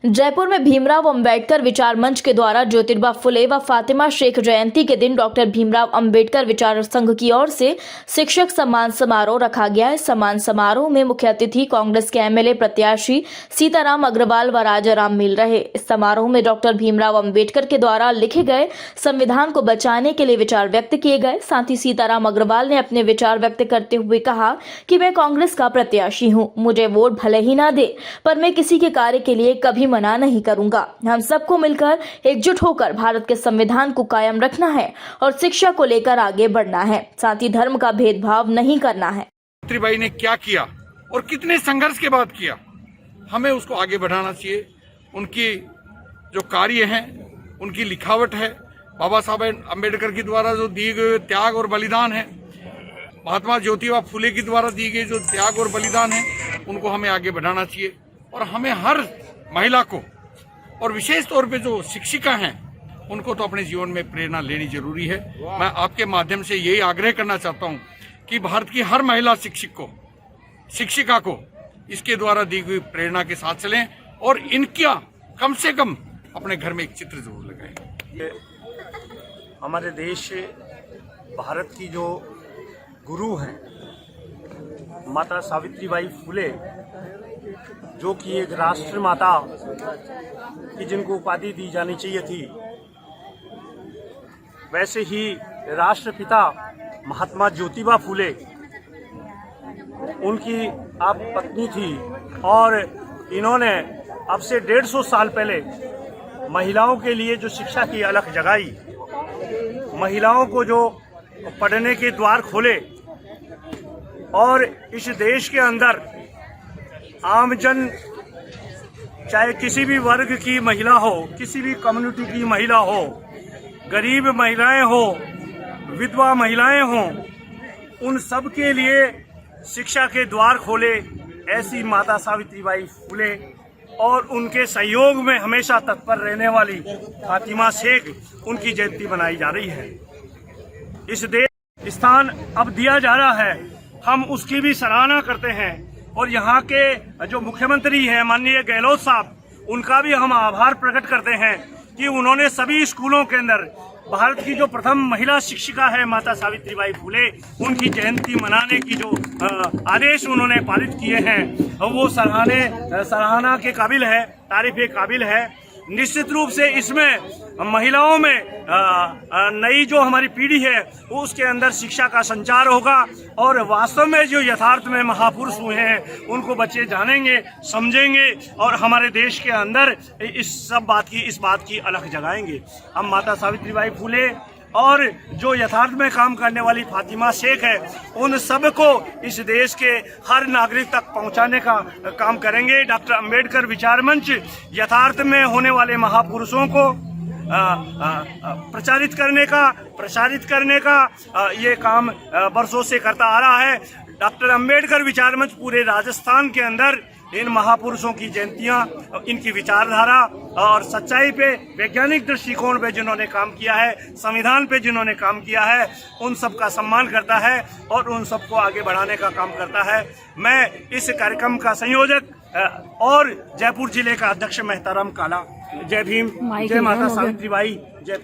जयपुर में भीमराव अंबेडकर विचार मंच के द्वारा ज्योतिबा फुले व फातिमा शेख जयंती के दिन डॉक्टर भीमराव अंबेडकर विचार संघ की ओर से शिक्षक सम्मान समारोह रखा गया है। सम्मान समारोह में मुख्य अतिथि कांग्रेस के एमएलए प्रत्याशी सीताराम अग्रवाल व राजाराम मिल रहे। इस समारोह में डॉक्टर भीमराव अंबेडकर के द्वारा लिखे गए संविधान को बचाने के लिए विचार व्यक्त किए गए। साथ ही सीताराम अग्रवाल ने अपने विचार व्यक्त करते हुए कहा कि मैं कांग्रेस का प्रत्याशी हूँ, मुझे वोट भले ही ना दे पर मैं किसी के कार्य के लिए कभी मना नहीं करूंगा। हम सबको मिलकर एकजुट होकर भारत के संविधान को कायम रखना है और शिक्षा को लेकर आगे बढ़ना है, साथ ही धर्म का भेदभाव नहीं करना है। सावित्रीबाई ने क्या किया और कितने संघर्ष के बाद किया, हमें उसको आगे बढ़ाना चाहिए। उनकी जो कार्य हैं, उनकी लिखावट है, बाबा साहब अम्बेडकर के द्वारा जो दिए गए त्याग और बलिदान है, महात्मा ज्योतिबा फुले के द्वारा दिए गए जो त्याग और बलिदान है, उनको हमें आगे बढ़ाना चाहिए। और हमें हर महिला को और विशेष तौर पे जो शिक्षिका हैं, उनको तो अपने जीवन में प्रेरणा लेनी जरूरी है। मैं आपके माध्यम से यही आग्रह करना चाहता हूं कि भारत की हर महिला शिक्षिका को इसके द्वारा दी गई प्रेरणा के साथ चलें और इनका कम से कम अपने घर में एक चित्र जरूर लगाएं। हमारे देश भारत की जो गुरु हैं माता सावित्रीबाई फुले, जो कि एक राष्ट्र माता की जिनको उपाधि दी जानी चाहिए थी, वैसे ही राष्ट्रपिता महात्मा ज्योतिबा फुले उनकी आप पत्नी थी और इन्होंने अब से 150 साल पहले महिलाओं के लिए जो शिक्षा की अलख जगाई, महिलाओं को जो पढ़ने के द्वार खोले और इस देश के अंदर आमजन, चाहे किसी भी वर्ग की महिला हो, किसी भी कम्युनिटी की महिला हो, गरीब महिलाएं हो, विधवा महिलाएं हों, उन सब के लिए शिक्षा के द्वार खोले ऐसी माता सावित्रीबाई फुले और उनके सहयोग में हमेशा तत्पर रहने वाली फातिमा शेख, उनकी जयंती मनाई जा रही है। इस देश स्थान अब दिया जा रहा है, हम उसकी भी सराहना करते हैं और यहाँ के जो मुख्यमंत्री हैं माननीय गहलोत साहब, उनका भी हम आभार प्रकट करते हैं कि उन्होंने सभी स्कूलों के अंदर भारत की जो प्रथम महिला शिक्षिका है माता सावित्रीबाई फुले, उनकी जयंती मनाने की जो आदेश उन्होंने पारित किए हैं, वो सराहना के काबिल है, तारीफ के काबिल है। निश्चित रूप से इसमें महिलाओं में नई जो हमारी पीढ़ी है वो उसके अंदर शिक्षा का संचार होगा और वास्तव में जो यथार्थ में महापुरुष हुए हैं उनको बच्चे जानेंगे, समझेंगे और हमारे देश के अंदर इस बात की अलख जगाएंगे। हम माता सावित्रीबाई फुले और जो यथार्थ में काम करने वाली फातिमा शेख है, उन सब को इस देश के हर नागरिक तक पहुंचाने का काम करेंगे। डॉक्टर अंबेडकर विचार मंच यथार्थ में होने वाले महापुरुषों को प्रचारित करने का ये काम बरसों से करता आ रहा है। डॉक्टर अंबेडकर विचार मंच पूरे राजस्थान के अंदर इन महापुरुषों की जयंतियां, इनकी विचारधारा और सच्चाई पे, वैज्ञानिक दृष्टिकोण पे जिन्होंने काम किया है, संविधान पे जिन्होंने काम किया है, उन सब का सम्मान करता है और उन सबको आगे बढ़ाने का काम करता है। मैं इस कार्यक्रम का संयोजक और जयपुर जिले का अध्यक्ष मेहताराम काला, जय भीम, जय माता सावित्रीबाई।